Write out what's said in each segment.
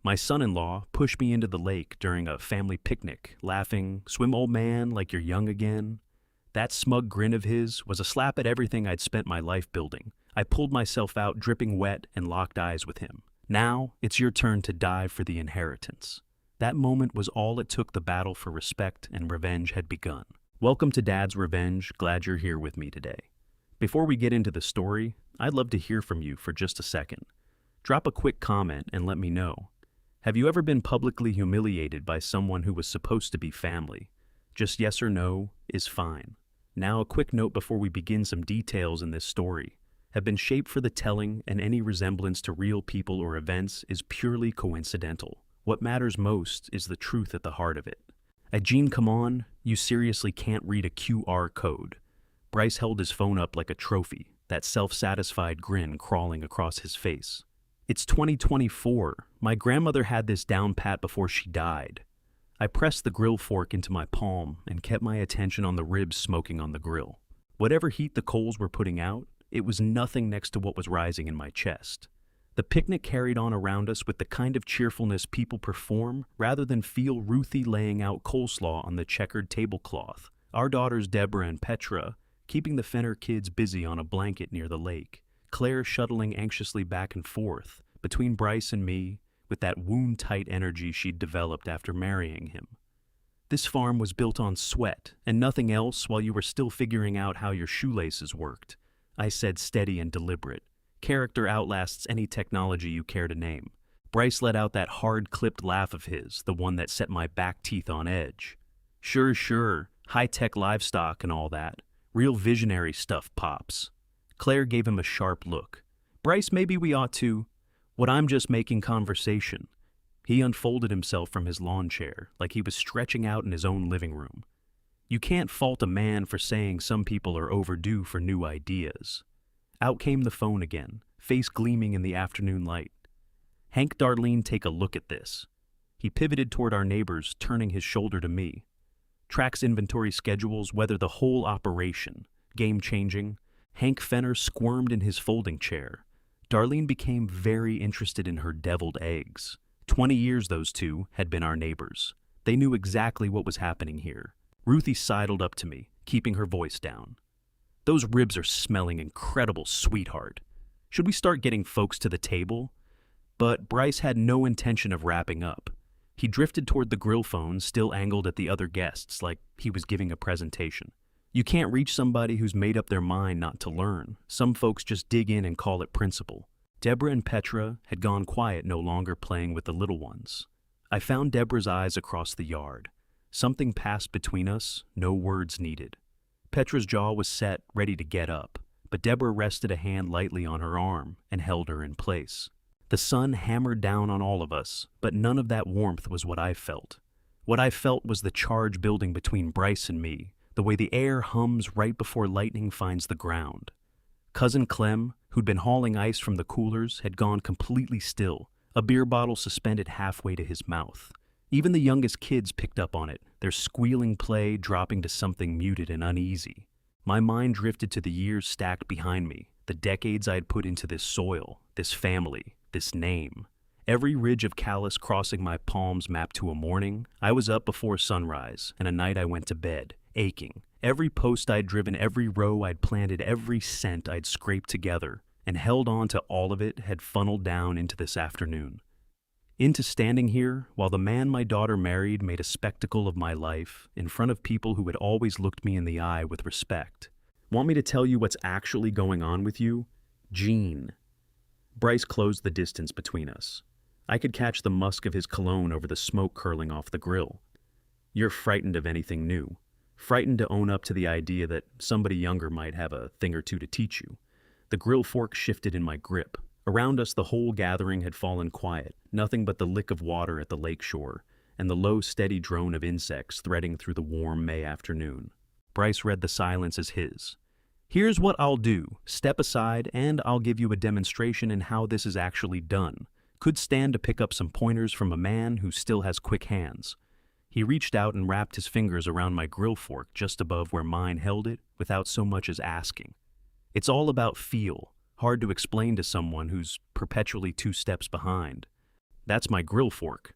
My son-in-law pushed me into the lake during a family picnic, laughing, "Swim, old man, like you're young again." That smug grin of his was a slap at everything I'd spent my life building. I pulled myself out dripping wet and locked eyes with him. "Now, it's your turn to dive for the inheritance." That moment was all it took. The battle for respect and revenge had begun. Welcome to Dad's Revenge. Glad you're here with me today. Before we get into the story, I'd love to hear from you for just a second. Drop a quick comment and let me know. Have you ever been publicly humiliated by someone who was supposed to be family? Just yes or no is fine. Now, a quick note before we begin: some details in this story have been shaped for the telling, and any resemblance to real people or events is purely coincidental. What matters most is the truth at the heart of it. Gene, come on, you seriously can't read a QR code. Bryce held his phone up like a trophy, that self-satisfied grin crawling across his face. It's 2024. My grandmother had this down pat before she died. I pressed the grill fork into my palm and kept my attention on the ribs smoking on the grill. Whatever heat the coals were putting out, it was nothing next to what was rising in my chest. The picnic carried on around us with the kind of cheerfulness people perform rather than feel. Ruthie laying out coleslaw on the checkered tablecloth, our daughters Deborah and Petra keeping the Fenner kids busy on a blanket near the lake, Claire shuttling anxiously back and forth between Bryce and me with that wound-tight energy she'd developed after marrying him. This farm was built on sweat and nothing else while you were still figuring out how your shoelaces worked, I said, steady and deliberate. Character outlasts any technology you care to name. Bryce let out that hard-clipped laugh of his, the one that set my back teeth on edge. Sure, high-tech livestock and all that. Real visionary stuff, Pops. Claire gave him a sharp look. Bryce, maybe we ought to... What, I'm just making conversation. He unfolded himself from his lawn chair like he was stretching out in his own living room. You can't fault a man for saying some people are overdue for new ideas. Out came the phone again, face gleaming in the afternoon light. Hank, Darlene, take a look at this. He pivoted toward our neighbors, turning his shoulder to me. Tracks inventory schedules, weather the whole operation. Game-changing. Hank Fenner squirmed in his folding chair. Darlene became very interested in her deviled eggs. 20 years those two had been our neighbors. They knew exactly what was happening here. Ruthie sidled up to me, keeping her voice down. Those ribs are smelling incredible, sweetheart. Should we start getting folks to the table? But Bryce had no intention of wrapping up. He drifted toward the grill phone, still angled at the other guests, like he was giving a presentation. You can't reach somebody who's made up their mind not to learn. Some folks just dig in and call it principle. Deborah and Petra had gone quiet, no longer playing with the little ones. I found Deborah's eyes across the yard. Something passed between us, no words needed. Petra's jaw was set, ready to get up, but Deborah rested a hand lightly on her arm and held her in place. The sun hammered down on all of us, but none of that warmth was what I felt. What I felt was the charge building between Bryce and me, the way the air hums right before lightning finds the ground. Cousin Clem, who'd been hauling ice from the coolers, had gone completely still, a beer bottle suspended halfway to his mouth. Even the youngest kids picked up on it, their squealing play dropping to something muted and uneasy. My mind drifted to the years stacked behind me, the decades I'd put into this soil, this family, this name. Every ridge of callus crossing my palms mapped to a morning. I was up before sunrise, and a night I went to bed, aching. Every post I'd driven, every row I'd planted, every cent I'd scraped together, and held on to all of it, had funneled down into this afternoon. Into standing here while the man my daughter married made a spectacle of my life in front of people who had always looked me in the eye with respect. Want me to tell you what's actually going on with you? Gene. Bryce closed the distance between us. I could catch the musk of his cologne over the smoke curling off the grill. You're frightened of anything new. Frightened to own up to the idea that somebody younger might have a thing or two to teach you. The grill fork shifted in my grip. Around us, the whole gathering had fallen quiet, nothing but the lick of water at the lake shore, and the low, steady drone of insects threading through the warm May afternoon. Bryce read the silence as his. Here's what I'll do. Step aside, and I'll give you a demonstration in how this is actually done. Could stand to pick up some pointers from a man who still has quick hands. He reached out and wrapped his fingers around my grill fork just above where mine held it without so much as asking. It's all about feel. Hard to explain to someone who's perpetually 2 steps behind. That's my grill fork.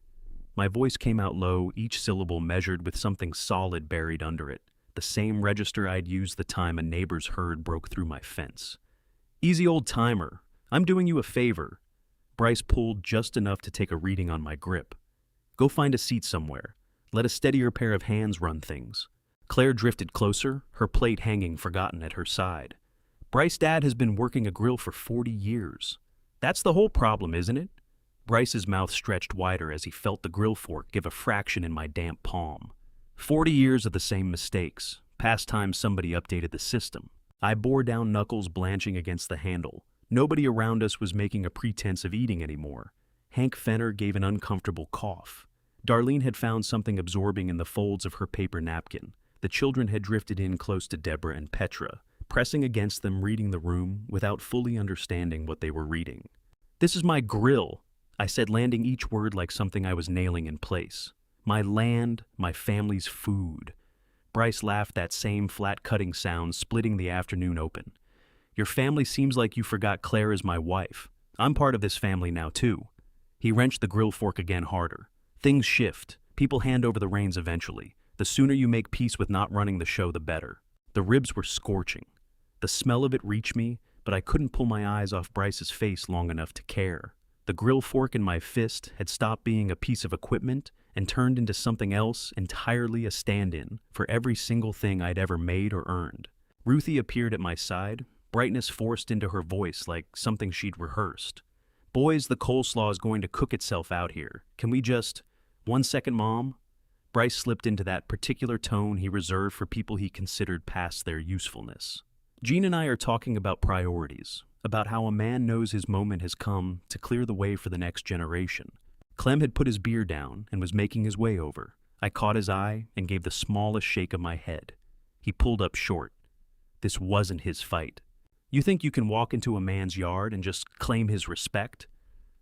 My voice came out low, each syllable measured with something solid buried under it, the same register I'd used the time a neighbor's herd broke through my fence. Easy old timer. I'm doing you a favor. Bryce pulled just enough to take a reading on my grip. Go find a seat somewhere. Let a steadier pair of hands run things. Claire drifted closer, her plate hanging forgotten at her side. Bryce's dad has been working a grill for 40 years. That's the whole problem, isn't it? Bryce's mouth stretched wider as he felt the grill fork give a fraction in my damp palm. 40 years of the same mistakes. Past time somebody updated the system. I bore down, knuckles blanching against the handle. Nobody around us was making a pretense of eating anymore. Hank Fenner gave an uncomfortable cough. Darlene had found something absorbing in the folds of her paper napkin. The children had drifted in close to Deborah and Petra, pressing against them, reading the room without fully understanding what they were reading. "This is my grill," I said, landing each word like something I was nailing in place. "My land, my family's food." Bryce laughed, that same flat cutting sound splitting the afternoon open. "Your family seems like you forgot Claire is my wife. I'm part of this family now, too." He wrenched the grill fork again harder. Things shift. People hand over the reins eventually. The sooner you make peace with not running the show, the better. The ribs were scorching. The smell of it reached me, but I couldn't pull my eyes off Bryce's face long enough to care. The grill fork in my fist had stopped being a piece of equipment and turned into something else, entirely a stand-in for every single thing I'd ever made or earned. Ruthie appeared at my side, brightness forced into her voice like something she'd rehearsed. "Boys, the coleslaw is going to cook itself out here. Can we just— 1 second, Mom?" Bryce slipped into that particular tone he reserved for people he considered past their usefulness. "Jean and I are talking about priorities, about how a man knows his moment has come to clear the way for the next generation." Clem had put his beer down and was making his way over. I caught his eye and gave the smallest shake of my head. He pulled up short. This wasn't his fight. "You think you can walk into a man's yard and just claim his respect?"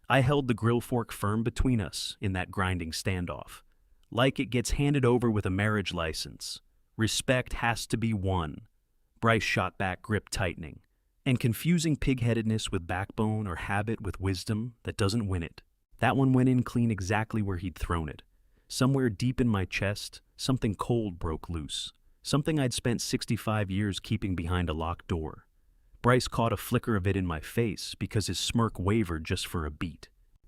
I held the grill fork firm between us in that grinding standoff. "Like it gets handed over with a marriage license. Respect has to be won." Bryce shot back, grip tightening. "And confusing pig-headedness with backbone or habit with wisdom, that doesn't win it." That one went in clean exactly where he'd thrown it. Somewhere deep in my chest, something cold broke loose. Something I'd spent 65 years keeping behind a locked door. Bryce caught a flicker of it in my face because his smirk wavered just for a beat.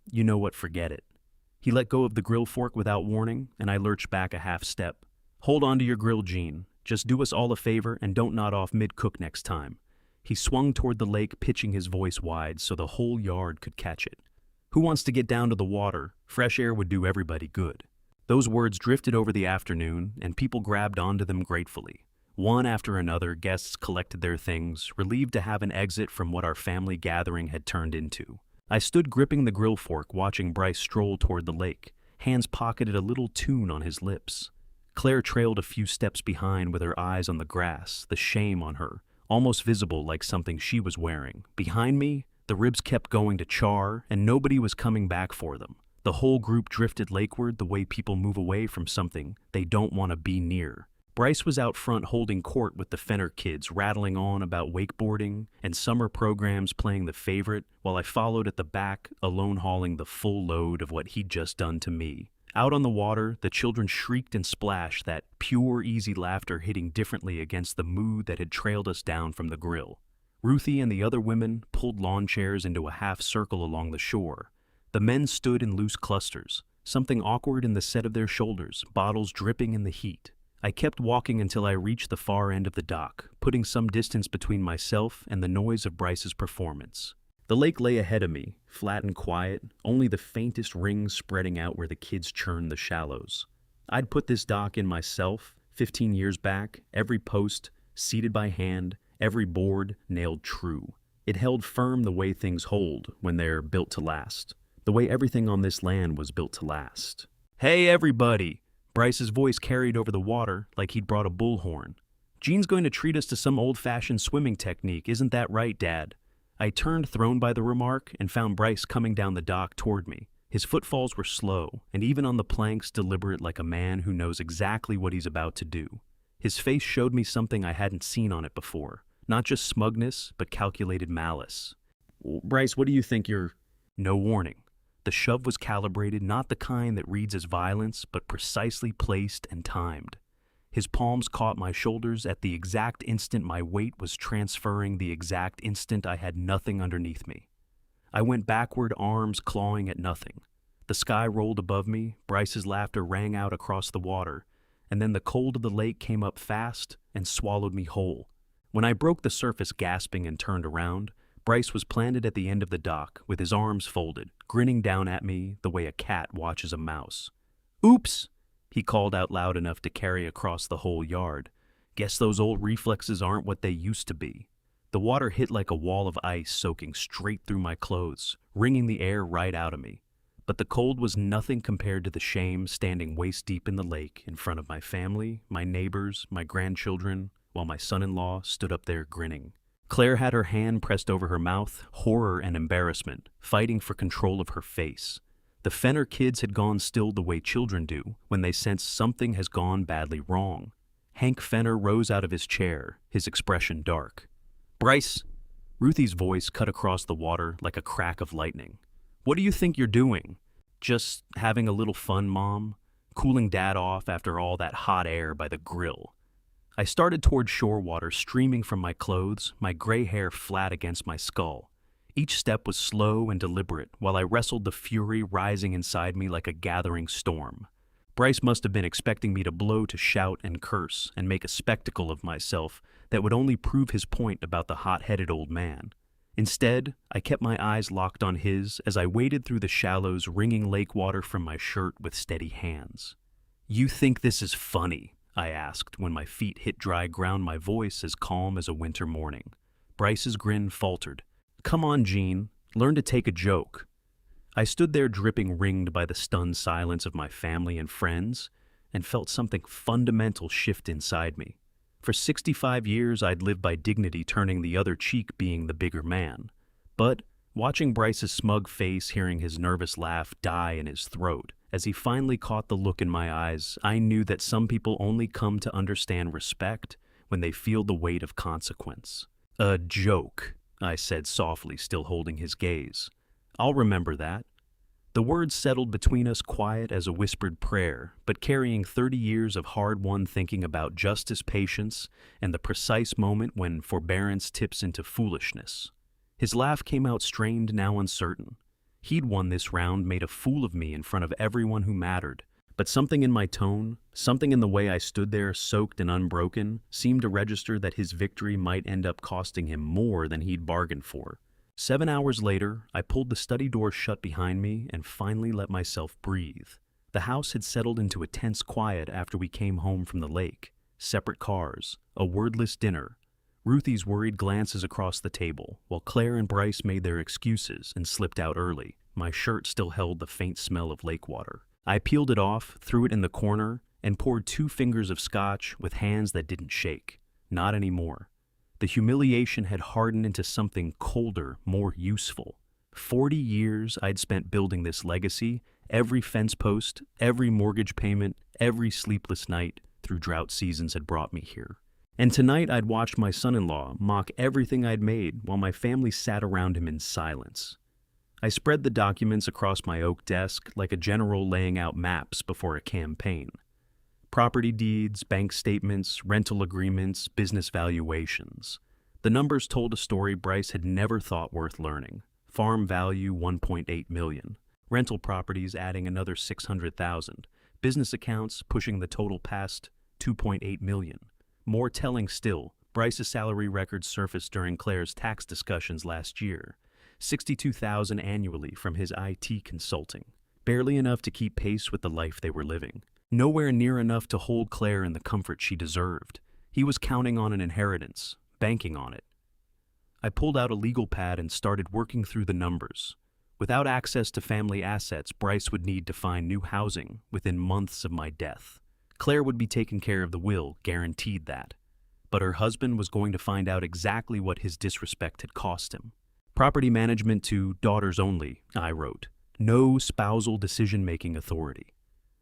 "You know what, forget it." He let go of the grill fork without warning, and I lurched back a half step. "Hold on to your grill, Jean. Just do us all a favor and don't nod off mid-cook next time." He swung toward the lake, pitching his voice wide so the whole yard could catch it. "Who wants to get down to the water? Fresh air would do everybody good." Those words drifted over the afternoon, and people grabbed onto them gratefully. One after another, guests collected their things, relieved to have an exit from what our family gathering had turned into. I stood gripping the grill fork, watching Bryce stroll toward the lake, hands pocketed, a little tune on his lips. Claire trailed a few steps behind with her eyes on the grass, the shame on her, almost visible like something she was wearing. Behind me, the ribs kept going to char, and nobody was coming back for them. The whole group drifted lakeward the way people move away from something they don't want to be near. Bryce was out front holding court with the Fenner kids, rattling on about wakeboarding and summer programs, playing The Favorite, while I followed at the back, alone hauling the full load of what he'd just done to me. Out on the water, the children shrieked and splashed, that pure, easy laughter hitting differently against the mood that had trailed us down from the grill. Ruthie and the other women pulled lawn chairs into a half circle along the shore. The men stood in loose clusters, something awkward in the set of their shoulders, bottles dripping in the heat. I kept walking until I reached the far end of the dock, putting some distance between myself and the noise of Bryce's performance. The lake lay ahead of me, flat and quiet, only the faintest rings spreading out where the kids churned the shallows. I'd put this dock in myself, 15 years back, every post, seated by hand, every board nailed true. It held firm the way things hold when they're built to last, the way everything on this land was built to last. "Hey, everybody!" Bryce's voice carried over the water like he'd brought a bullhorn. "Jean's going to treat us to some old-fashioned swimming technique, isn't that right, Dad?" I turned, thrown by the remark, and found Bryce coming down the dock toward me. His footfalls were slow, and even on the planks deliberate, like a man who knows exactly what he's about to do. His face showed me something I hadn't seen on it before. Not just smugness, but calculated malice. "Bryce, what do you think you're—" No warning. The shove was calibrated, not the kind that reads as violence, but precisely placed and timed. His palms caught my shoulders at the exact instant my weight was transferring, the exact instant I had nothing underneath me. I went backward, arms clawing at nothing. The sky rolled above me, Bryce's laughter rang out across the water, and then the cold of the lake came up fast and swallowed me whole. When I broke the surface gasping and turned around, Bryce was planted at the end of the dock with his arms folded, grinning down at me the way a cat watches a mouse. "Oops!" he called out loud enough to carry across the whole yard. "Guess those old reflexes aren't what they used to be." The water hit like a wall of ice, soaking straight through my clothes, wringing the air right out of me. But the cold was nothing compared to the shame standing waist-deep in the lake in front of my family, my neighbors, my grandchildren, while my son-in-law stood up there grinning. Claire had her hand pressed over her mouth, horror and embarrassment, fighting for control of her face. The Fenner kids had gone still the way children do when they sense something has gone badly wrong. Hank Fenner rose out of his chair, his expression dark. "Bryce!" Ruthie's voice cut across the water like a crack of lightning. "What do you think you're doing?" "Just having a little fun, Mom. Cooling Dad off after all that hot air by the grill." I started toward shore water streaming from my clothes, my gray hair flat against my skull. Each step was slow and deliberate while I wrestled the fury rising inside me like a gathering storm. Bryce must have been expecting me to blow, to shout and curse and make a spectacle of myself that would only prove his point about the hot-headed old man. Instead, I kept my eyes locked on his as I waded through the shallows, wringing lake water from my shirt with steady hands. "You think this is funny?" I asked when my feet hit dry ground, my voice as calm as a winter morning. Bryce's grin faltered. "Come on, Gene, learn to take a joke." I stood there dripping, ringed by the stunned silence of my family and friends, and felt something fundamental shift inside me. For 65 years I'd lived by dignity, turning the other cheek, being the bigger man. But watching Bryce's smug face, hearing his nervous laugh die in his throat, as he finally caught the look in my eyes, I knew that some people only come to understand respect when they feel the weight of consequence. "A joke," I said softly, still holding his gaze. "I'll remember that." The words settled between us, quiet as a whispered prayer, but carrying 30 years of hard-won thinking about justice, patience, and the precise moment when forbearance tips into foolishness. His laugh came out strained, now uncertain. He'd won this round, made a fool of me in front of everyone who mattered. But something in my tone, something in the way I stood there, soaked and unbroken, seemed to register that his victory might end up costing him more than he'd bargained for. 7 hours later, I pulled the study door shut behind me and finally let myself breathe. The house had settled into a tense quiet after we came home from the lake. Separate cars, a wordless dinner, Ruthie's worried glances across the table, while Claire and Bryce made their excuses and slipped out early. My shirt still held the faint smell of lake water. I peeled it off, threw it in the corner, and poured 2 fingers of scotch with hands that didn't shake. Not anymore. The humiliation had hardened into something colder, more useful. 40 years I'd spent building this legacy, every fence post, every mortgage payment, every sleepless night through drought seasons had brought me here. And tonight I'd watched my son-in-law mock everything I'd made while my family sat around him in silence. I spread the documents across my oak desk like a general laying out maps before a campaign. Property deeds, bank statements, rental agreements, business valuations. The numbers told a story Bryce had never thought worth learning. Farm value $1.8 million. Rental properties adding another $600,000. Business accounts pushing the total past $2.8 million. More telling still, Bryce's salary records surfaced during Claire's tax discussions last year. $62,000 annually from his IT consulting. Barely enough to keep pace with the life they were living. Nowhere near enough to hold Claire in the comfort she deserved. He was counting on an inheritance, banking on it. I pulled out a legal pad and started working through the numbers. Without access to family assets, Bryce would need to find new housing within months of my death. Claire would be taking care of the will, guaranteed that. But her husband was going to find out exactly what his disrespect had cost him. Property management to daughters only, I wrote. No spousal decision-making authority.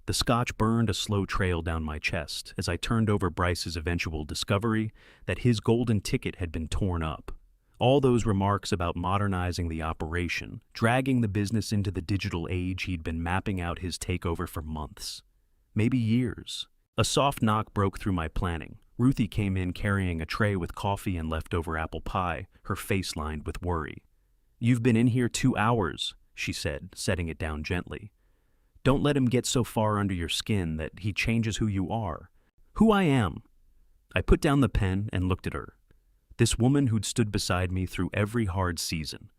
The scotch burned a slow trail down my chest as I turned over Bryce's eventual discovery that his golden ticket had been torn up. All those remarks about modernizing the operation, dragging the business into the digital age he'd been mapping out his takeover for months. Maybe years. A soft knock broke through my planning. Ruthie came in carrying a tray with coffee and leftover apple pie, her face lined with worry. "You've been in here 2 hours," she said, setting it down gently. "Don't let him get so far under your skin that he changes who you are." "Who I am." I put down the pen and looked at her. This woman who'd stood beside me through every hard season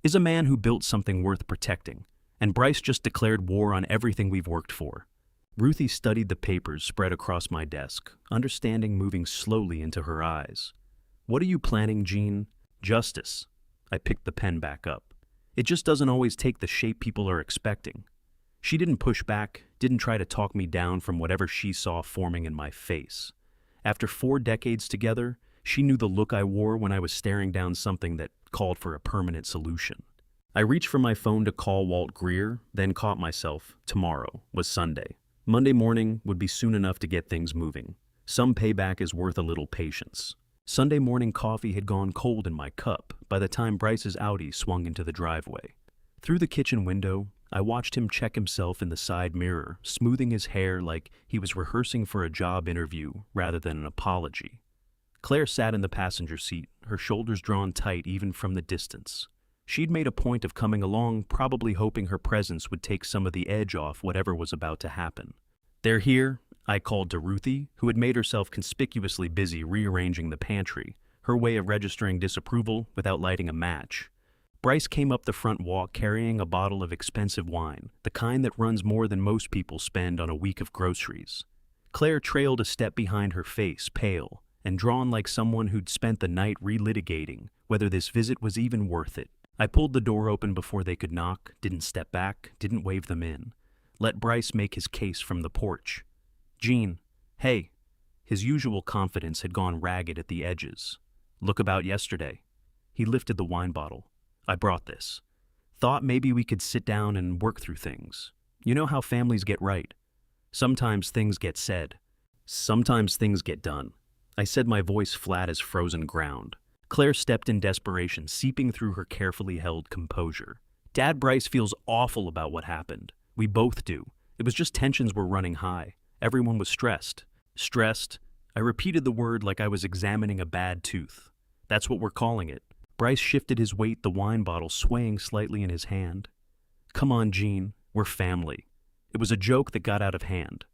is a man who built something worth protecting, and Bryce just declared war on everything we've worked for. Ruthie studied the papers spread across my desk, understanding moving slowly into her eyes. "What are you planning, Jean?" "Justice." I picked the pen back up. "It just doesn't always take the shape people are expecting." She didn't push back, didn't try to talk me down from whatever she saw forming in my face. After 4 decades together, she knew the look I wore when I was staring down something that called for a permanent solution. I reached for my phone to call Walt Greer, then caught myself. Tomorrow was Sunday. Monday morning would be soon enough to get things moving. Some payback is worth a little patience. Sunday morning coffee had gone cold in my cup by the time Bryce's Audi swung into the driveway. Through the kitchen window, I watched him check himself in the side mirror, smoothing his hair like he was rehearsing for a job interview rather than an apology. Claire sat in the passenger seat, her shoulders drawn tight even from the distance. She'd made a point of coming along, probably hoping her presence would take some of the edge off whatever was about to happen. "They're here," I called to Ruthie, who had made herself conspicuously busy rearranging the pantry, her way of registering disapproval without lighting a match. Bryce came up the front walk carrying a bottle of expensive wine, the kind that runs more than most people spend on a week of groceries. Claire trailed a step behind her face, pale, and drawn like someone who'd spent the night relitigating whether this visit was even worth it. I pulled the door open before they could knock, didn't step back, didn't wave them in. Let Bryce make his case from the porch. "Jean, hey." His usual confidence had gone ragged at the edges. "Look about yesterday." He lifted the wine bottle. "I brought this. Thought maybe we could sit down and work through things. You know how families get right. Sometimes things get said. Sometimes things get done." I said, my voice flat as frozen ground. Claire stepped in desperation, seeping through her carefully held composure. "Dad, Bryce feels awful about what happened. We both do. It was just tensions were running high. Everyone was stressed." "Stressed?" I repeated the word like I was examining a bad tooth. "That's what we're calling it." Bryce shifted his weight, the wine bottle swaying slightly in his hand. "Come on, Jean. We're family. It was a joke that got out of hand.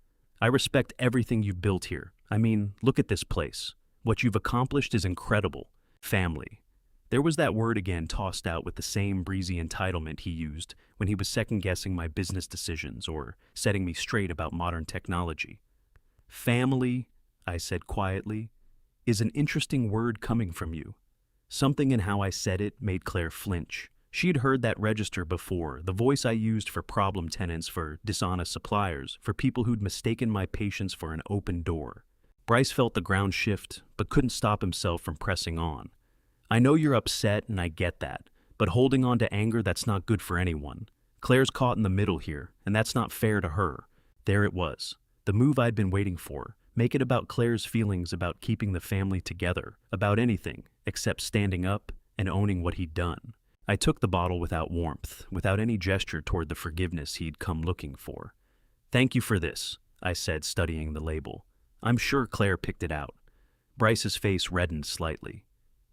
I respect everything you've built here. I mean, look at this place. What you've accomplished is incredible. Family." There was that word again tossed out with the same breezy entitlement he used when he was second-guessing my business decisions or setting me straight about modern technology. "Family," I said quietly, "is an interesting word coming from you." Something in how I said it made Claire flinch. She'd heard that register before, the voice I used for problem tenants, for dishonest suppliers, for people who'd mistaken my patience for an open door. Bryce felt the ground shift, but couldn't stop himself from pressing on. "I know you're upset, and I get that, but holding on to anger, that's not good for anyone. Claire's caught in the middle here, and that's not fair to her." There it was, the move I'd been waiting for. Make it about Claire's feelings about keeping the family together, about anything except standing up and owning what he'd done. I took the bottle without warmth, without any gesture toward the forgiveness he'd come looking for. "Thank you for this," I said, studying the label. I'm sure Claire picked it out. Bryce's face reddened slightly.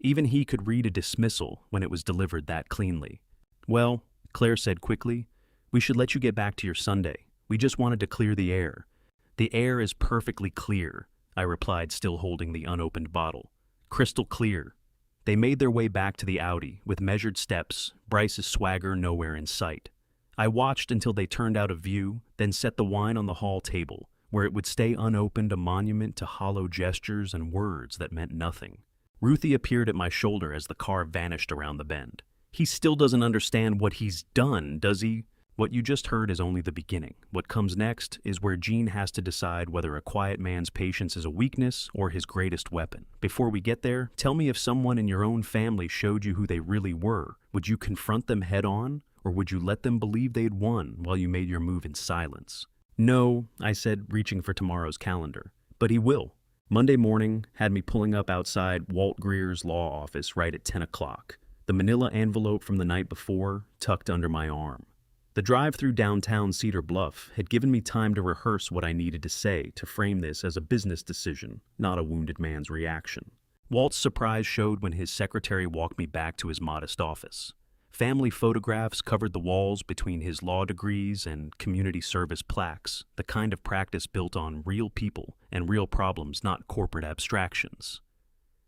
Even he could read a dismissal when it was delivered that cleanly. "Well," Claire said quickly, "we should let you get back to your Sunday. We just wanted to clear the air." "The air is perfectly clear," I replied, still holding the unopened bottle. "Crystal clear." They made their way back to the Audi, with measured steps, Bryce's swagger nowhere in sight. I watched until they turned out of view, then set the wine on the hall table, where it would stay unopened, a monument to hollow gestures and words that meant nothing. Ruthie appeared at my shoulder as the car vanished around the bend. "He still doesn't understand what he's done, does he?" "What you just heard is only the beginning. What comes next is where Jean has to decide whether a quiet man's patience is a weakness or his greatest weapon. Before we get there, tell me, if someone in your own family showed you who they really were, would you confront them head on, or would you let them believe they'd won while you made your move in silence?" "No," I said, reaching for tomorrow's calendar. "But he will. Monday morning had me pulling up outside Walt Greer's law office right at 10 o'clock, the manila envelope from the night before tucked under my arm. The drive through downtown Cedar Bluff had given me time to rehearse what I needed to say to frame this as a business decision, not a wounded man's reaction. Walt's surprise showed when his secretary walked me back to his modest office. Family photographs covered the walls between his law degrees and community service plaques, the kind of practice built on real people and real problems, not corporate abstractions.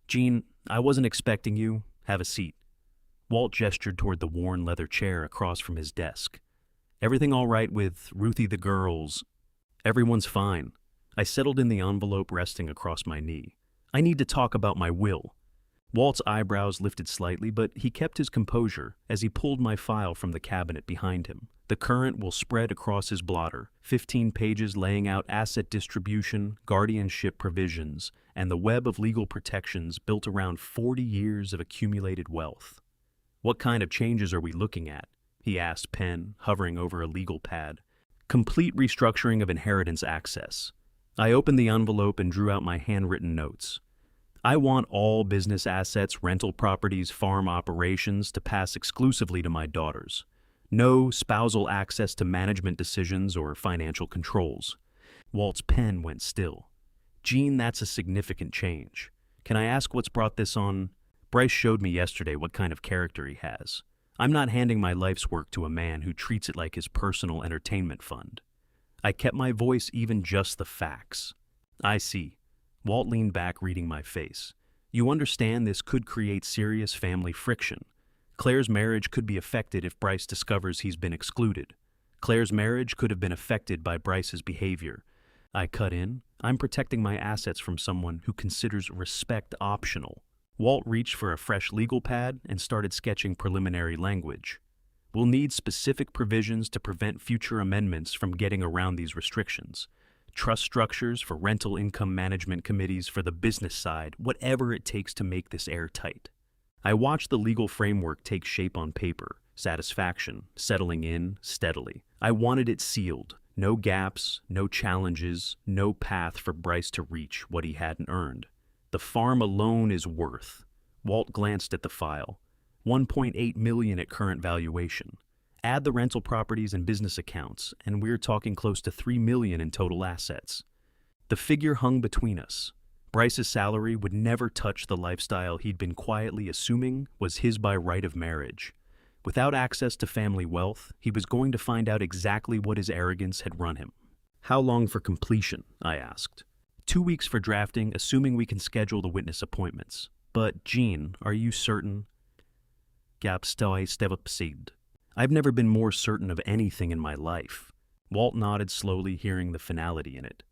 "Gene, I wasn't expecting you. Have a seat." Walt gestured toward the worn leather chair across from his desk. "Everything all right with Ruthie the girls?" "Everyone's fine." I settled in the envelope resting across my knee. "I need to talk about my will." Walt's eyebrows lifted slightly, but he kept his composure as he pulled my file from the cabinet behind him. The current will spread across his blotter, 15 pages laying out asset distribution, guardianship provisions, and the web of legal protections built around 40 years of accumulated wealth. "What kind of changes are we looking at?" he asked, pen hovering over a legal pad. "Complete restructuring of inheritance access." I opened the envelope and drew out my handwritten notes. "I want all business assets, rental properties, farm operations to pass exclusively to my daughters. No spousal access to management decisions or financial controls." Walt's pen went still. "Gene, that's a significant change. Can I ask what's brought this on?" "Bryce showed me yesterday what kind of character he has. I'm not handing my life's work to a man who treats it like his personal entertainment fund." I kept my voice even, just the facts. "I see." Walt leaned back, reading my face. "You understand this could create serious family friction. Claire's marriage could be affected if Bryce discovers he's been excluded. Claire's marriage could have been affected by Bryce's behavior." I cut in. "I'm protecting my assets from someone who considers respect optional." Walt reached for a fresh legal pad and started sketching preliminary language. "We'll need specific provisions to prevent future amendments from getting around these restrictions. Trust structures for rental income management committees for the business side, whatever it takes to make this airtight." I watched the legal framework take shape on paper, satisfaction settling in steadily. I wanted it sealed. No gaps, no challenges, no path for Bryce to reach what he hadn't earned. The farm alone is worth. Walt glanced at the file. $1.8 million at current valuation. Add the rental properties and business accounts, and we're talking close to $3 million in total assets. The figure hung between us. Bryce's salary would never touch the lifestyle he'd been quietly assuming was his by right of marriage. Without access to family wealth, he was going to find out exactly what his arrogance had run him. "How long for completion?" I asked. 2 weeks for drafting, assuming we can schedule the witness appointments. But, Gene, are you certain? I've never been more certain of anything in my life. Walt nodded slowly, hearing the finality in it.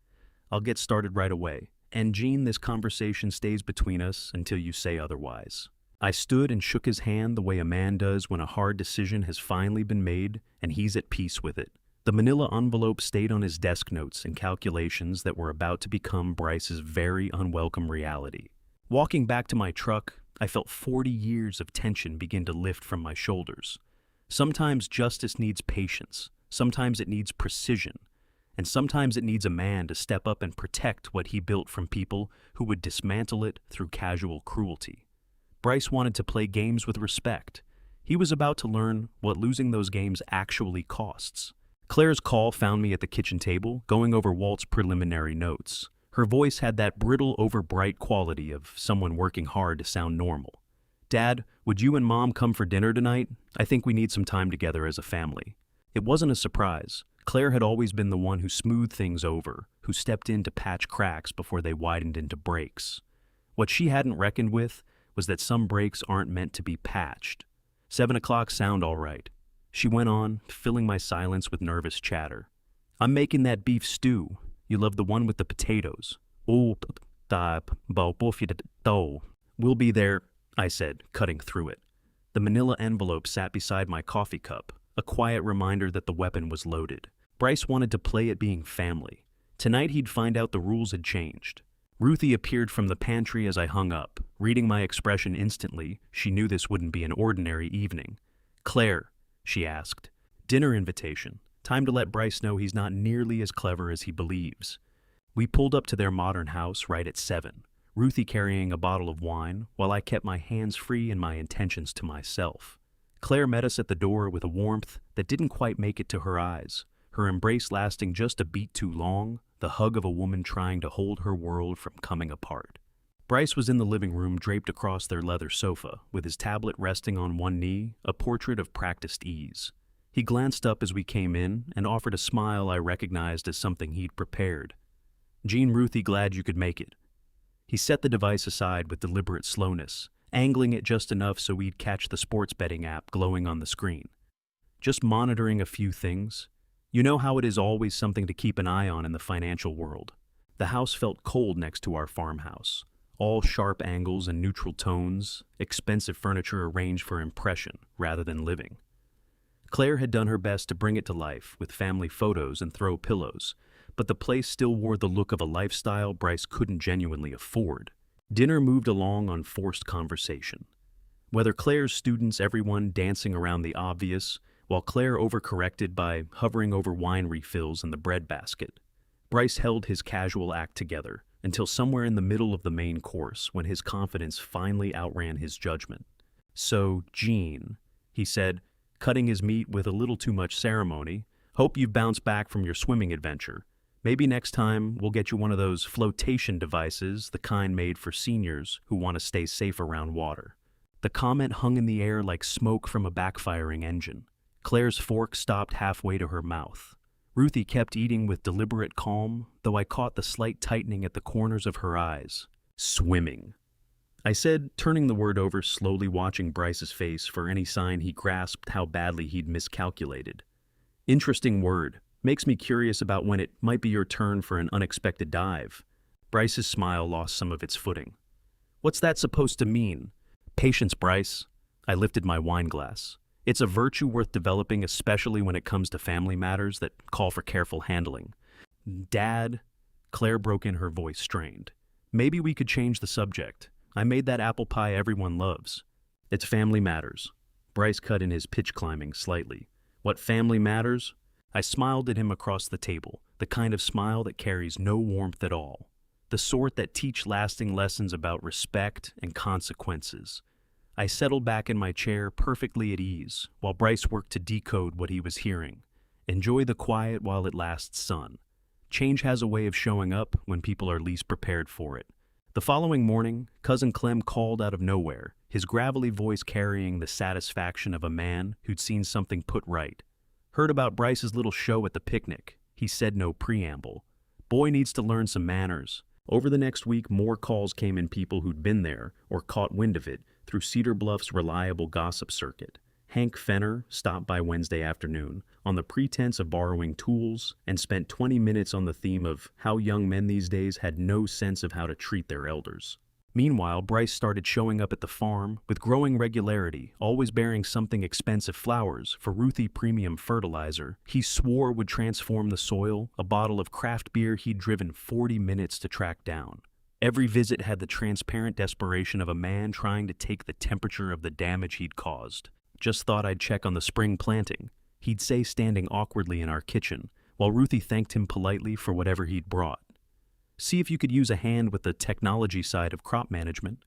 "I'll get started right away. And Gene, this conversation stays between us until you say otherwise." I stood and shook his hand the way a man does when a hard decision has finally been made and he's at peace with it. The manila envelope stayed on his desk, notes and calculations that were about to become Bryce's very unwelcome reality. Walking back to my truck, I felt 40 years of tension begin to lift from my shoulders. Sometimes justice needs patience, sometimes it needs precision, and sometimes it needs a man to step up and protect what he built from people who would dismantle it through casual cruelty. Bryce wanted to play games with respect. He was about to learn what losing those games actually costs. Claire's call found me at the kitchen table, going over Walt's preliminary notes. Her voice had that brittle, overbright quality of someone working hard to sound normal. "Dad, would you and Mom come for dinner tonight? I think we need some time together as a family." It wasn't a surprise. Claire had always been the one who smoothed things over, who stepped in to patch cracks before they widened into breaks. What she hadn't reckoned with was that some breaks aren't meant to be patched. 7 o'clock sound all right. She went on, filling my silence with nervous chatter. "I'm making that beef stew. You love the one with the potatoes." We'll be there," I said, cutting through it. The manila envelope sat beside my coffee cup, a quiet reminder that the weapon was loaded. Bryce wanted to play at being family. Tonight he'd find out the rules had changed. Ruthie appeared from the pantry as I hung up. Reading my expression instantly, she knew this wouldn't be an ordinary evening. "Claire," she asked. "Dinner invitation. Time to let Bryce know he's not nearly as clever as he believes." We pulled up to their modern house right at 7, Ruthie carrying a bottle of wine while I kept my hands free and my intentions to myself. Claire met us at the door with a warmth that didn't quite make it to her eyes, her embrace lasting just a beat too long, the hug of a woman trying to hold her world from coming apart. Bryce was in the living room draped across their leather sofa, with his tablet resting on one knee, a portrait of practiced ease. He glanced up as we came in and offered a smile I recognized as something he'd prepared. "Jean, Ruthie, glad you could make it." He set the device aside with deliberate slowness, angling it just enough so we'd catch the sports betting app glowing on the screen. "Just monitoring a few things. You know how it is always something to keep an eye on in the financial world." The house felt cold next to our farmhouse. All sharp angles and neutral tones, expensive furniture arranged for impression rather than living. Claire had done her best to bring it to life with family photos and throw pillows, but the place still wore the look of a lifestyle Bryce couldn't genuinely afford. Dinner moved along on forced conversation. Whether Claire's students, everyone dancing around the obvious, while Claire overcorrected by hovering over wine refills in the breadbasket. Bryce held his casual act together until somewhere in the middle of the main course when his confidence finally outran his judgment. "So, Jean," he said, cutting his meat with a little too much ceremony, "hope you've bounced back from your swimming adventure. Maybe next time we'll get you one of those flotation devices, the kind made for seniors who want to stay safe around water." The comment hung in the air like smoke from a backfiring engine. Claire's fork stopped halfway to her mouth. Ruthie kept eating with deliberate calm, though I caught the slight tightening at the corners of her eyes. "Swimming," I said, turning the word over, slowly watching Bryce's face for any sign he grasped how badly he'd miscalculated. "Interesting word. Makes me curious about when it might be your turn for an unexpected dive." Bryce's smile lost some of its footing. "What's that supposed to mean?" "Patience, Bryce." I lifted my wine glass. "It's a virtue worth developing, especially when it comes to family matters that call for careful handling." "Dad," Claire broke in, her voice strained. "Maybe we could change the subject. I made that apple pie everyone loves." "It's family matters." Bryce cut in his pitch climbing slightly. "What family matters?" I smiled at him across the table, the kind of smile that carries no warmth at all. The sort that teach lasting lessons about respect and consequences. I settled back in my chair perfectly at ease, while Bryce worked to decode what he was hearing. Enjoy the quiet while it lasts, son. Change has a way of showing up when people are least prepared for it. The following morning, Cousin Clem called out of nowhere, his gravelly voice carrying the satisfaction of a man who'd seen something put right. "Heard about Bryce's little show at the picnic." He said no preamble. "Boy needs to learn some manners." Over the next week, more calls came in, people who'd been there or caught wind of it through Cedar Bluff's reliable gossip circuit. Hank Fenner stopped by Wednesday afternoon on the pretense of borrowing tools and spent 20 minutes on the theme of how young men these days had no sense of how to treat their elders. Meanwhile, Bryce started showing up at the farm with growing regularity, always bearing something expensive: flowers for Ruthie premium fertilizer he swore would transform the soil, a bottle of craft beer he'd driven 40 minutes to track down. Every visit had the transparent desperation of a man trying to take the temperature of the damage he'd caused. "Just thought I'd check on the spring planting," he'd say, standing awkwardly in our kitchen, while Ruthie thanked him politely for whatever he'd brought. "See if you could use a hand with the technology side of crop management."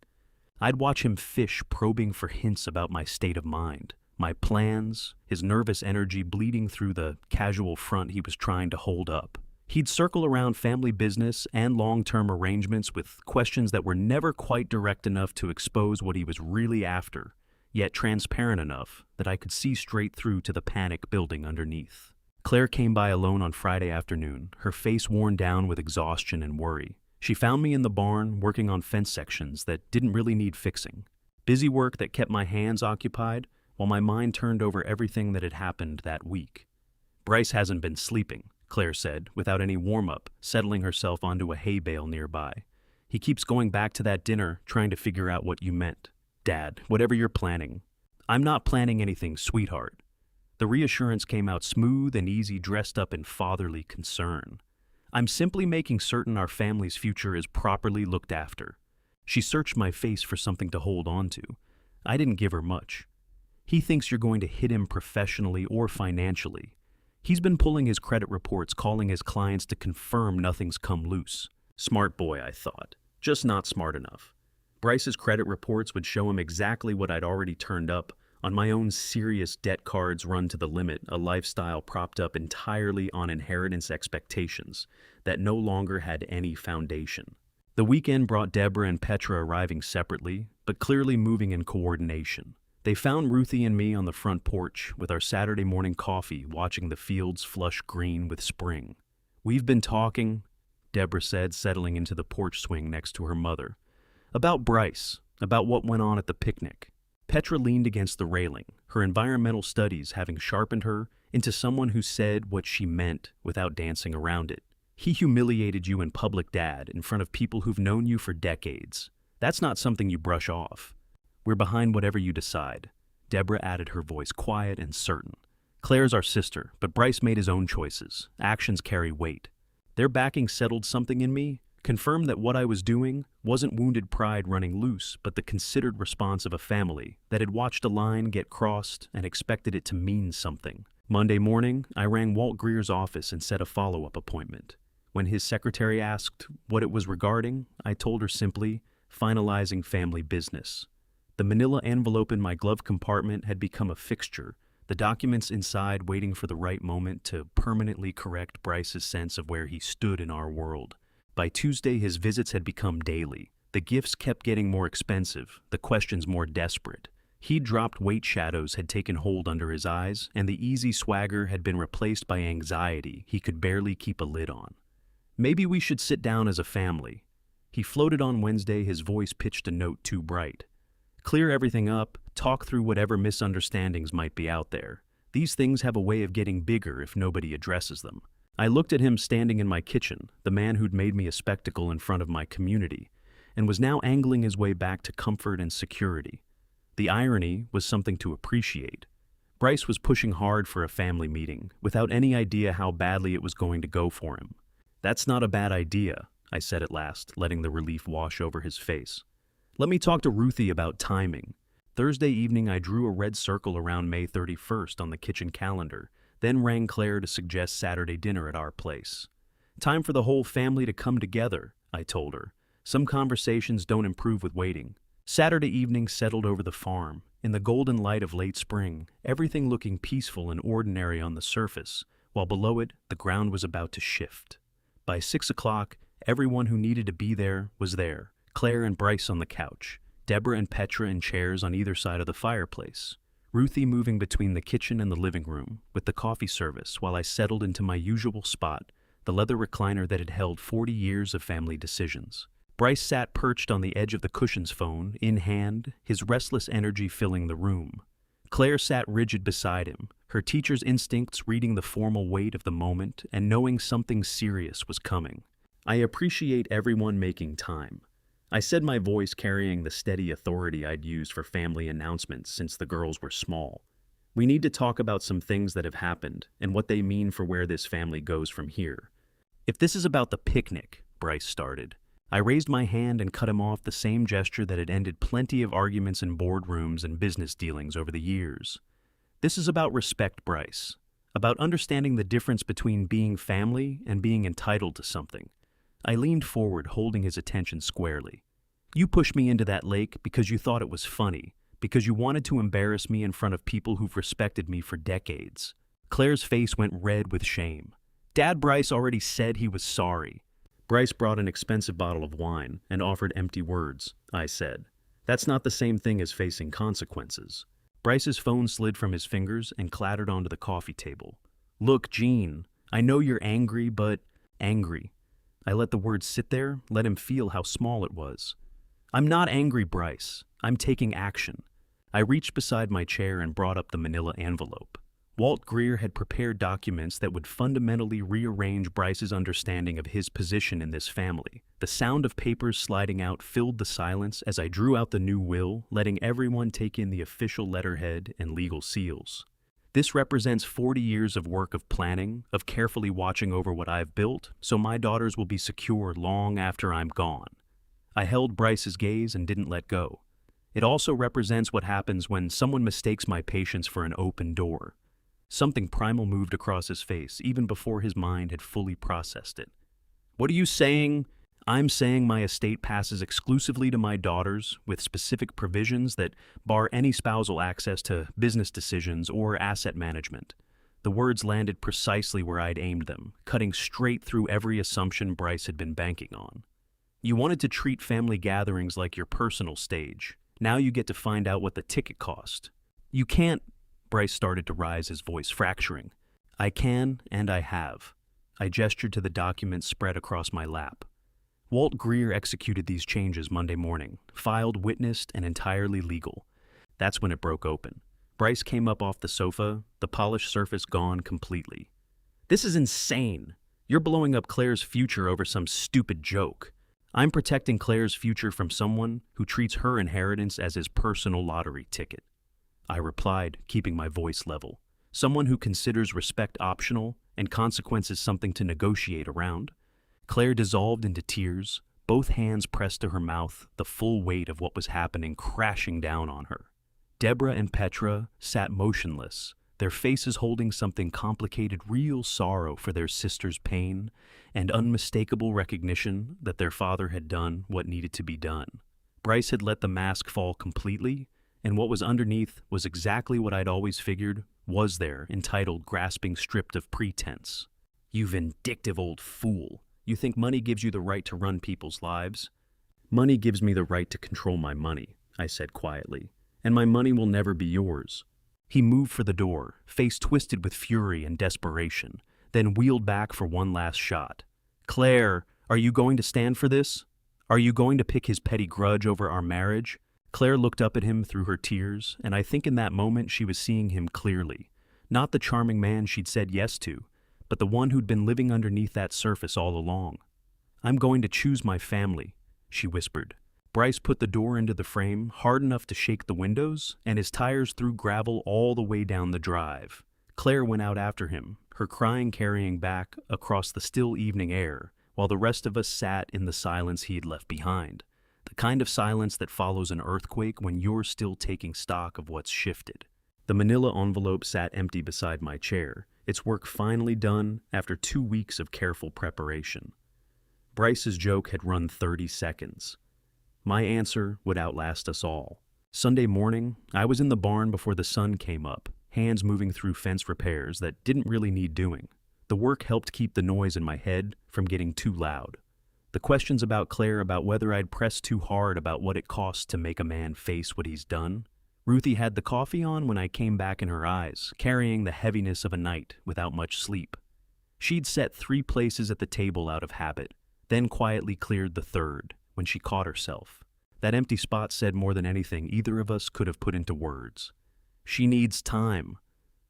I'd watch him fish, probing for hints about my state of mind, my plans, his nervous energy bleeding through the casual front he was trying to hold up. He'd circle around family business and long-term arrangements with questions that were never quite direct enough to expose what he was really after, yet transparent enough that I could see straight through to the panic building underneath. Claire came by alone on Friday afternoon, her face worn down with exhaustion and worry. She found me in the barn working on fence sections that didn't really need fixing. Busy work that kept my hands occupied while my mind turned over everything that had happened that week. "Bryce hasn't been sleeping," Claire said, without any warm-up, settling herself onto a hay bale nearby. "He keeps going back to that dinner, trying to figure out what you meant." "Dad, whatever you're planning." "I'm not planning anything, sweetheart." The reassurance came out smooth and easy, dressed up in fatherly concern. "I'm simply making certain our family's future is properly looked after." She searched my face for something to hold on to. I didn't give her much. "He thinks you're going to hit him professionally or financially. He's been pulling his credit reports, calling his clients to confirm nothing's come loose. Smart boy, I thought. Just not smart enough. Bryce's credit reports would show him exactly what I'd already turned up on my own serious debt cards run to the limit, a lifestyle propped up entirely on inheritance expectations that no longer had any foundation. The weekend brought Deborah and Petra arriving separately, but clearly moving in coordination. They found Ruthie and me on the front porch with our Saturday morning coffee, watching the fields flush green with spring. "We've been talking," Deborah said, settling into the porch swing next to her mother, "about Bryce, about what went on at the picnic." Petra leaned against the railing, her environmental studies having sharpened her into someone who said what she meant without dancing around it. "He humiliated you in public, Dad, in front of people who've known you for decades. That's not something you brush off. We're behind whatever you decide." Deborah added, her voice quiet and certain. "Claire's our sister, but Bryce made his own choices. Actions carry weight. Their backing settled something in me, confirmed that what I was doing wasn't wounded pride running loose, but the considered response of a family that had watched a line get crossed and expected it to mean something. Monday morning, I rang Walt Greer's office and set a follow-up appointment. When his secretary asked what it was regarding, I told her simply, finalizing family business. The manila envelope in my glove compartment had become a fixture, the documents inside waiting for the right moment to permanently correct Bryce's sense of where he stood in our world. By Tuesday, his visits had become daily. The gifts kept getting more expensive, the questions more desperate. He'd dropped weight, shadows had taken hold under his eyes, and the easy swagger had been replaced by anxiety he could barely keep a lid on. "Maybe we should sit down as a family." He floated on Wednesday, his voice pitched a note too bright. "Clear everything up, talk through whatever misunderstandings might be out there. These things have a way of getting bigger if nobody addresses them." I looked at him standing in my kitchen, the man who'd made me a spectacle in front of my community, and was now angling his way back to comfort and security. The irony was something to appreciate. Bryce was pushing hard for a family meeting, without any idea how badly it was going to go for him. "That's not a bad idea," I said at last, letting the relief wash over his face. "Let me talk to Ruthie about timing." Thursday evening, I drew a red circle around May 31st on the kitchen calendar, then rang Claire to suggest Saturday dinner at our place. "Time for the whole family to come together," I told her. "Some conversations don't improve with waiting." Saturday evening settled over the farm, in the golden light of late spring, everything looking peaceful and ordinary on the surface, while below it, the ground was about to shift. By 6 o'clock, everyone who needed to be there was there. Claire and Bryce on the couch, Deborah and Petra in chairs on either side of the fireplace, Ruthie moving between the kitchen and the living room with the coffee service while I settled into my usual spot, the leather recliner that had held 40 years of family decisions. Bryce sat perched on the edge of the cushions, phone in hand, his restless energy filling the room. Claire sat rigid beside him, her teacher's instincts reading the formal weight of the moment and knowing something serious was coming. I appreciate everyone making time. I said, my voice carrying the steady authority I'd used for family announcements since the girls were small. "We need to talk about some things that have happened and what they mean for where this family goes from here." "If this is about the picnic," Bryce started. I raised my hand and cut him off, the same gesture that had ended plenty of arguments in boardrooms and business dealings over the years. "This is about respect, Bryce. About understanding the difference between being family and being entitled to something." I leaned forward, holding his attention squarely. "You pushed me into that lake because you thought it was funny, because you wanted to embarrass me in front of people who've respected me for decades." Claire's face went red with shame. "Dad, Bryce already said he was sorry." "Bryce brought an expensive bottle of wine and offered empty words," I said. "That's not the same thing as facing consequences." Bryce's phone slid from his fingers and clattered onto the coffee table. "Look, Gene, I know you're angry, but..." "Angry." I let the word sit there, let him feel how small it was. "I'm not angry, Bryce. I'm taking action." I reached beside my chair and brought up the manila envelope. Walt Greer had prepared documents that would fundamentally rearrange Bryce's understanding of his position in this family. The sound of papers sliding out filled the silence as I drew out the new will, letting everyone take in the official letterhead and legal seals. "This represents 40 years of work of planning, of carefully watching over what I've built, so my daughters will be secure long after I'm gone." I held Bryce's gaze and didn't let go. "It also represents what happens when someone mistakes my patience for an open door. Something primal moved across his face even before his mind had fully processed it. "What are you saying?" "I'm saying my estate passes exclusively to my daughters with specific provisions that bar any spousal access to business decisions or asset management." The words landed precisely where I'd aimed them, cutting straight through every assumption Bryce had been banking on. "You wanted to treat family gatherings like your personal stage. Now you get to find out what the ticket cost." "You can't." Bryce started to rise, his voice fracturing. "I can, and I have." I gestured to the documents spread across my lap. Walt Greer executed these changes Monday morning, filed, witnessed, and entirely legal. That's when it broke open. Bryce came up off the sofa, the polished surface gone completely. "This is insane. You're blowing up Claire's future over some stupid joke." "I'm protecting Claire's future from someone who treats her inheritance as his personal lottery ticket," I replied, keeping my voice level. "Someone who considers respect optional and consequences something to negotiate around." Claire dissolved into tears, both hands pressed to her mouth, the full weight of what was happening crashing down on her. Deborah and Petra sat motionless, their faces holding something complicated, real sorrow for their sister's pain and unmistakable recognition that their father had done what needed to be done. Bryce had let the mask fall completely, and what was underneath was exactly what I'd always figured was there, entitled grasping stripped of pretense. "You vindictive old fool. You think money gives you the right to run people's lives?" "Money gives me the right to control my money," I said quietly, "and my money will never be yours." He moved for the door, face twisted with fury and desperation, then wheeled back for one last shot. "Claire, are you going to stand for this? Are you going to pick his petty grudge over our marriage?" Claire looked up at him through her tears, and I think in that moment she was seeing him clearly. Not the charming man she'd said yes to, but the one who'd been living underneath that surface all along. "I'm going to choose my family," she whispered. Bryce put the door into the frame hard enough to shake the windows, and his tires threw gravel all the way down the drive. Claire went out after him, her crying carrying back across the still evening air, while the rest of us sat in the silence he had left behind. The kind of silence that follows an earthquake when you're still taking stock of what's shifted. The manila envelope sat empty beside my chair, its work finally done after 2 weeks of careful preparation. Bryce's joke had run 30 seconds. My answer would outlast us all. Sunday morning, I was in the barn before the sun came up, hands moving through fence repairs that didn't really need doing. The work helped keep the noise in my head from getting too loud. The questions about Claire, about whether I'd pressed too hard about what it costs to make a man face what he's done. Ruthie had the coffee on when I came back in her eyes, carrying the heaviness of a night without much sleep. She'd set 3 places at the table out of habit, then quietly cleared the 3rd when she caught herself. That empty spot said more than anything either of us could have put into words. "She needs time,"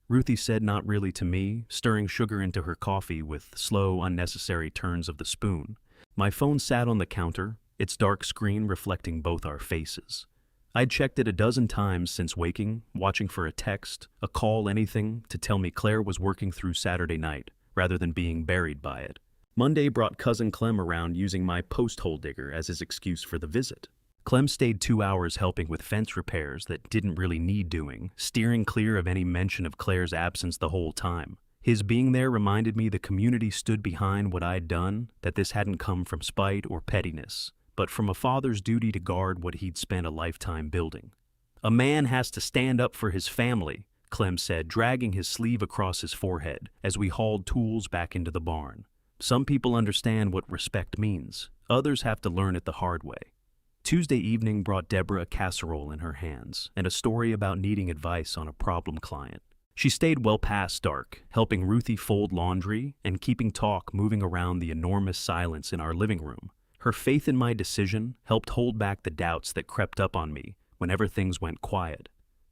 Ruthie said, not really to me, stirring sugar into her coffee with slow, unnecessary turns of the spoon. My phone sat on the counter, its dark screen reflecting both our faces. I'd checked it a dozen times since waking, watching for a text, a call, anything to tell me Claire was working through Saturday night, rather than being buried by it. Monday brought cousin Clem around using my post hole digger as his excuse for the visit. Clem stayed 2 hours helping with fence repairs that didn't really need doing, steering clear of any mention of Claire's absence the whole time. His being there reminded me the community stood behind what I'd done, that this hadn't come from spite or pettiness, but from a father's duty to guard what he'd spent a lifetime building. "A man has to stand up for his family," Clem said, dragging his sleeve across his forehead as we hauled tools back into the barn. "Some people understand what respect means. Others have to learn it the hard way." Tuesday evening brought Deborah a casserole in her hands and a story about needing advice on a problem client. She stayed well past dark, helping Ruthie fold laundry and keeping talk moving around the enormous silence in our living room. Her faith in my decision helped hold back the doubts that crept up on me whenever things went quiet.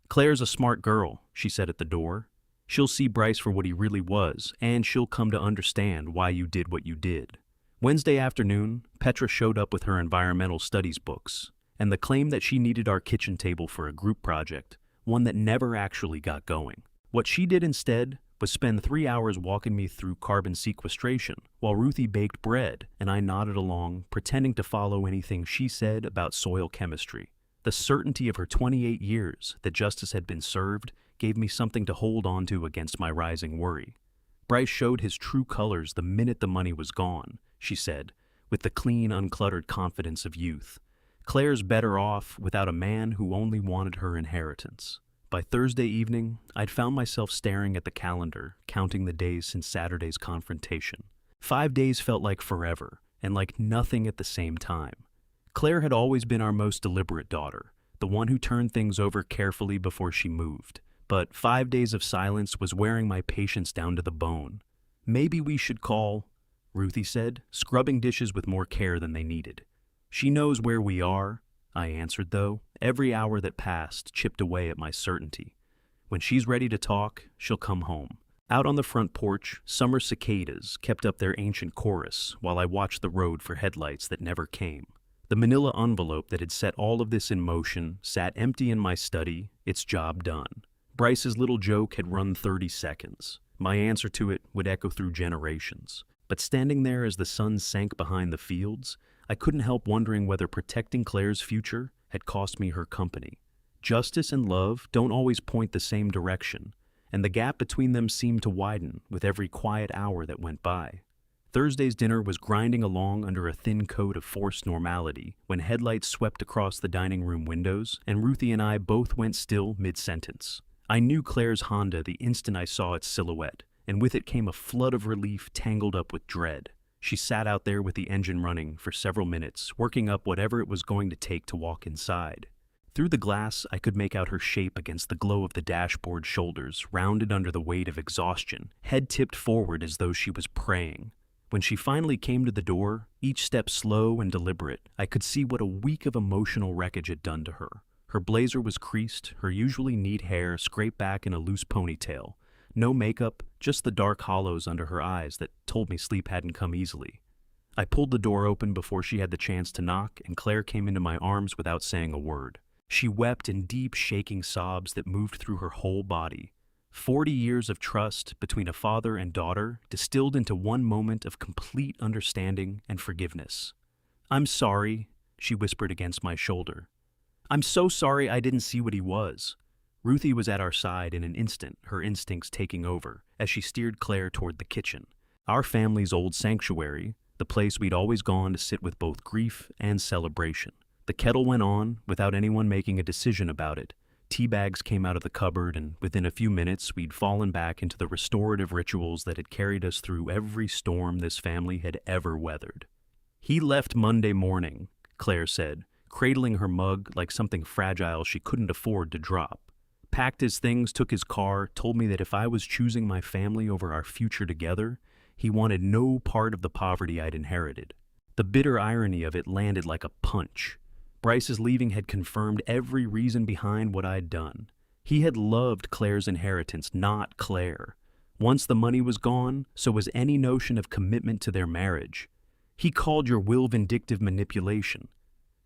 "Claire's a smart girl," she said at the door. "She'll see Bryce for what he really was, and she'll come to understand why you did what you did." Wednesday afternoon, Petra showed up with her environmental studies books, and the claim that she needed our kitchen table for a group project, one that never actually got going. What she did instead was spend 3 hours walking me through carbon sequestration, while Ruthie baked bread and I nodded along, pretending to follow anything she said about soil chemistry. The certainty of her 28 years that justice had been served gave me something to hold on to against my rising worry. Bryce showed his true colors the minute the money was gone, she said, with the clean, uncluttered confidence of youth. Claire's better off without a man who only wanted her inheritance. By Thursday evening, I'd found myself staring at the calendar, counting the days since Saturday's confrontation. 5 days felt like forever, and like nothing at the same time. Claire had always been our most deliberate daughter, the one who turned things over carefully before she moved. But 5 days of silence was wearing my patience down to the bone. Maybe we should call, Ruthie said, scrubbing dishes with more care than they needed. She knows where we are, I answered, though. Every hour that passed chipped away at my certainty. When she's ready to talk, she'll come home. Out on the front porch, summer cicadas kept up their ancient chorus while I watched the road for headlights that never came. The manila envelope that had set all of this in motion sat empty in my study, its job done. Bryce's little joke had run 30 seconds. My answer to it would echo through generations. But standing there as the sun sank behind the fields, I couldn't help wondering whether protecting Claire's future had cost me her company. Justice and love don't always point the same direction, and the gap between them seemed to widen with every quiet hour that went by. Thursday's dinner was grinding along under a thin coat of forced normality when headlights swept across the dining room windows and Ruthie and I both went still mid-sentence. I knew Claire's Honda the instant I saw its silhouette, and with it came a flood of relief tangled up with dread. She sat out there with the engine running for several minutes, working up whatever it was going to take to walk inside. Through the glass, I could make out her shape against the glow of the dashboard shoulders, rounded under the weight of exhaustion, head tipped forward as though she was praying. When she finally came to the door, each step slow and deliberate, I could see what a week of emotional wreckage had done to her. Her blazer was creased, her usually neat hair scraped back in a loose ponytail. No makeup, just the dark hollows under her eyes that told me sleep hadn't come easily. I pulled the door open before she had the chance to knock, and Claire came into my arms without saying a word. She wept in deep, shaking sobs that moved through her whole body. 40 years of trust between a father and daughter distilled into one moment of complete understanding and forgiveness. "I'm sorry," she whispered against my shoulder. "I'm so sorry I didn't see what he was." Ruthie was at our side in an instant, her instincts taking over, as she steered Claire toward the kitchen. Our family's old sanctuary, the place we'd always gone to sit with both grief and celebration. The kettle went on, without anyone making a decision about it. Tea bags came out of the cupboard, and within a few minutes we'd fallen back into the restorative rituals that had carried us through every storm this family had ever weathered. "He left Monday morning," Claire said, cradling her mug like something fragile she couldn't afford to drop. "Packed his things, took his car, told me that if I was choosing my family over our future together, he wanted no part of the poverty I'd inherited." The bitter irony of it landed like a punch. Bryce's leaving had confirmed every reason behind what I'd done. He had loved Claire's inheritance, not Claire. Once the money was gone, so was any notion of commitment to their marriage. "He called your will vindictive manipulation."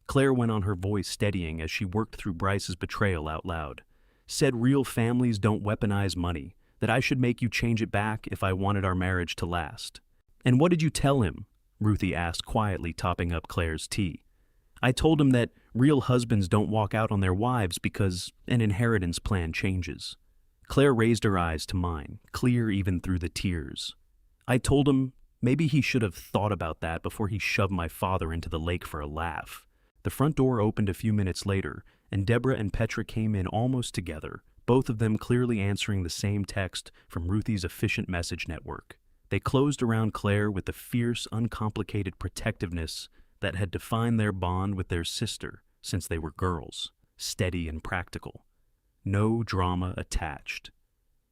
Claire went on, her voice steadying as she worked through Bryce's betrayal out loud. "Said real families don't weaponize money, that I should make you change it back if I wanted our marriage to last." "And what did you tell him?" Ruthie asked quietly, topping up Claire's tea. "I told him that real husbands don't walk out on their wives because an inheritance plan changes." Claire raised her eyes to mine, clear even through the tears. "I told him maybe he should have thought about that before he shoved my father into the lake for a laugh." The front door opened a few minutes later, and Deborah and Petra came in almost together, both of them clearly answering the same text from Ruthie's efficient message network. They closed around Claire with the fierce, uncomplicated protectiveness that had defined their bond with their sister since they were girls, steady and practical. No drama attached.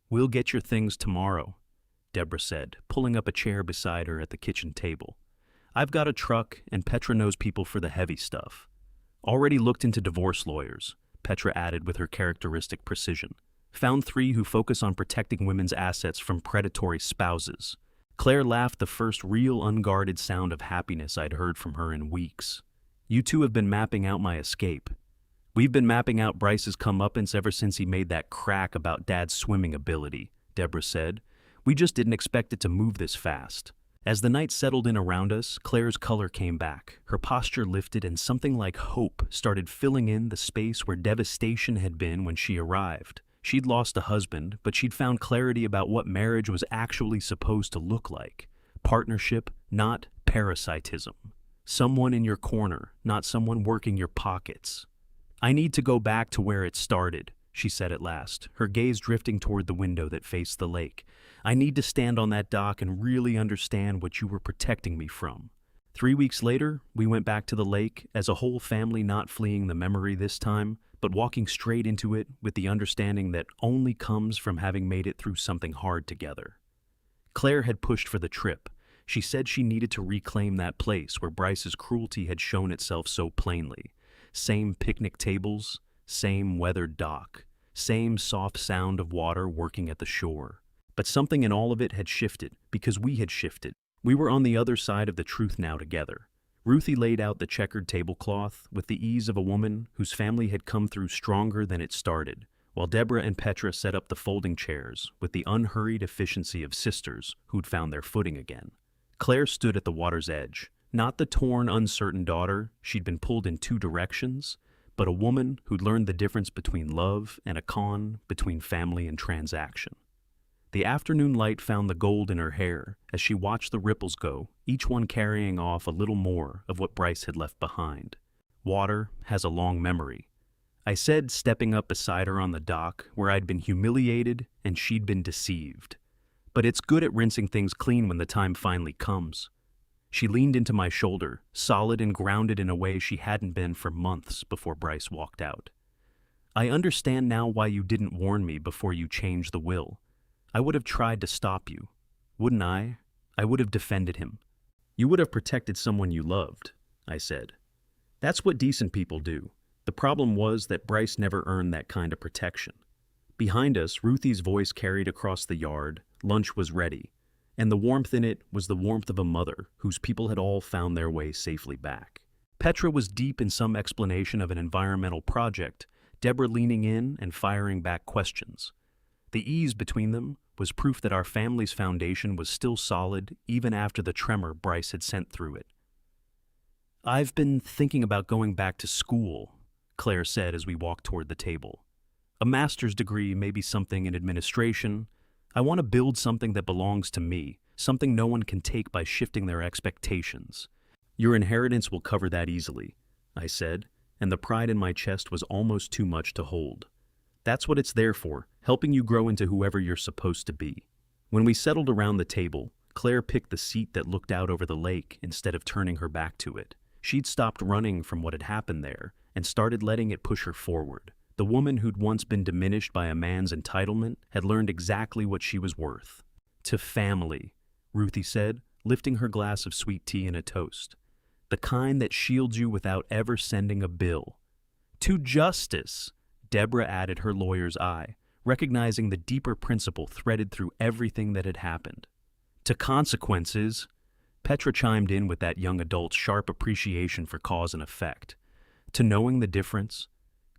"We'll get your things tomorrow," Deborah said, pulling up a chair beside her at the kitchen table. "I've got a truck, and Petra knows people for the heavy stuff." "Already looked into divorce lawyers," Petra added with her characteristic precision. "Found 3 who focus on protecting women's assets from predatory spouses." Claire laughed, the first real unguarded sound of happiness I'd heard from her in weeks. "You two have been mapping out my escape." "We've been mapping out Bryce's comeuppance ever since he made that crack about Dad's swimming ability," Deborah said. "We just didn't expect it to move this fast." As the night settled in around us, Claire's color came back. Her posture lifted and something like hope started filling in the space where devastation had been when she arrived. She'd lost a husband, but she'd found clarity about what marriage was actually supposed to look like. Partnership, not parasitism. Someone in your corner, not someone working your pockets. "I need to go back to where it started," she said at last, her gaze drifting toward the window that faced the lake. "I need to stand on that dock and really understand what you were protecting me from." 3 weeks later, we went back to the lake, as a whole family, not fleeing the memory this time, but walking straight into it with the understanding that only comes from having made it through something hard together. Claire had pushed for the trip. She said she needed to reclaim that place where Bryce's cruelty had shown itself so plainly. Same picnic tables, same weathered dock, same soft sound of water working at the shore. But something in all of it had shifted, because we had shifted. We were on the other side of the truth now together. Ruthie laid out the checkered tablecloth with the ease of a woman whose family had come through stronger than it started, while Deborah and Petra set up the folding chairs with the unhurried efficiency of sisters who'd found their footing again. Claire stood at the water's edge, not the torn, uncertain daughter she'd been pulled in 2 directions, but a woman who'd learned the difference between love and a con, between family and transaction. The afternoon light found the gold in her hair as she watched the ripples go, each one carrying off a little more of what Bryce had left behind. Water has a long memory. I said, stepping up beside her on the dock where I'd been humiliated and she'd been deceived. But it's good at rinsing things clean when the time finally comes. She leaned into my shoulder, solid and grounded in a way she hadn't been for months before Bryce walked out. "I understand now why you didn't warn me before you changed the will. I would have tried to stop you. Wouldn't I? I would have defended him. You would have protected someone you loved," I said. "That's what decent people do." The problem was that Bryce never earned that kind of protection. Behind us, Ruthie's voice carried across the yard. Lunch was ready, and the warmth in it was the warmth of a mother whose people had all found their way safely back. Petra was deep in some explanation of an environmental project, Deborah leaning in and firing back questions. The ease between them was proof that our family's foundation was still solid even after the tremor Bryce had sent through it. "I've been thinking about going back to school," Claire said as we walked toward the table. "A master's degree, maybe something in administration. I want to build something that belongs to me, something no one can take by shifting their expectations." "Your inheritance will cover that easily," I said, and the pride in my chest was almost too much to hold. "That's what it's there for, helping you grow into whoever you're supposed to be." When we settled around the table, Claire picked the seat that looked out over the lake instead of turning her back to it. She'd stopped running from what had happened there and started letting it push her forward. The woman who'd once been diminished by a man's entitlement had learned exactly what she was worth. "To family," Ruthie said, lifting her glass of sweet tea in a toast. "The kind that shields you without ever sending a bill." "To justice," Deborah added, her lawyer's eye, recognizing the deeper principle threaded through everything that had happened. "To consequences," Petra chimed in with that young adult's sharp appreciation for cause and effect. "To knowing the difference,"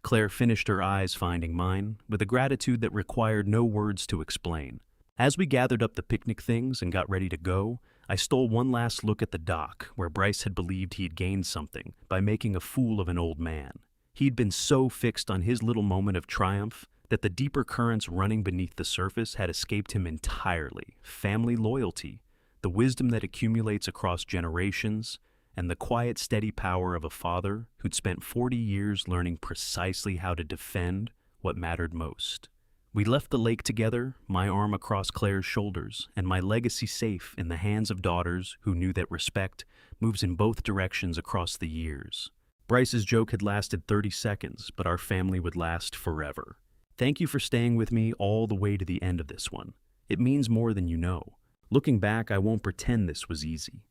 Claire finished, her eyes finding mine, with a gratitude that required no words to explain. As we gathered up the picnic things and got ready to go, I stole one last look at the dock where Bryce had believed he had gained something by making a fool of an old man. He'd been so fixed on his little moment of triumph that the deeper currents running beneath the surface had escaped him entirely. Family loyalty, the wisdom that accumulates across generations, and the quiet, steady power of a father who'd spent 40 years learning precisely how to defend what mattered most. We left the lake together, my arm across Claire's shoulders, and my legacy safe in the hands of daughters who knew that respect moves in both directions across the years. Bryce's joke had lasted 30 seconds, but our family would last forever. Thank you for staying with me all the way to the end of this one. It means more than you know. Looking back, I won't pretend this was easy.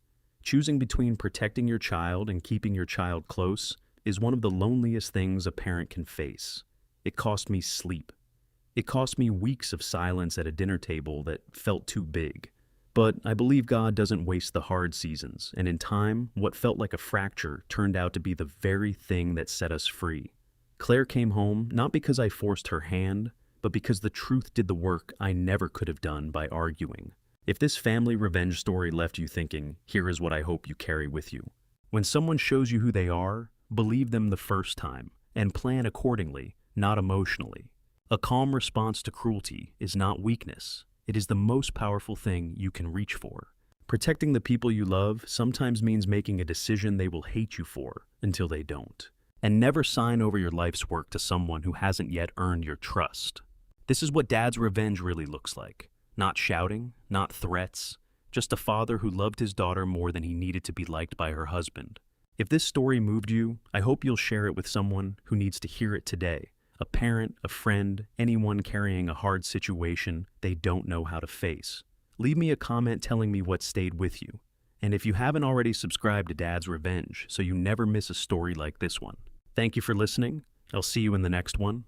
Choosing between protecting your child and keeping your child close is one of the loneliest things a parent can face. It cost me sleep. It cost me weeks of silence at a dinner table that felt too big. But I believe God doesn't waste the hard seasons, and in time, what felt like a fracture turned out to be the very thing that set us free. Claire came home not because I forced her hand, but because the truth did the work I never could have done by arguing. If this family revenge story left you thinking, here is what I hope you carry with you. When someone shows you who they are, believe them the first time and plan accordingly, not emotionally. A calm response to cruelty is not weakness. It is the most powerful thing you can reach for. Protecting the people you love sometimes means making a decision they will hate you for until they don't. And never sign over your life's work to someone who hasn't yet earned your trust. This is what dad's revenge really looks like. Not shouting, not threats, just a father who loved his daughter more than he needed to be liked by her husband. If this story moved you, I hope you'll share it with someone who needs to hear it today. A parent, a friend, anyone carrying a hard situation they don't know how to face. Leave me a comment telling me what stayed with you. And if you haven't already subscribed to Dad's Revenge so you never miss a story like this one. Thank you for listening. I'll see you in the next one.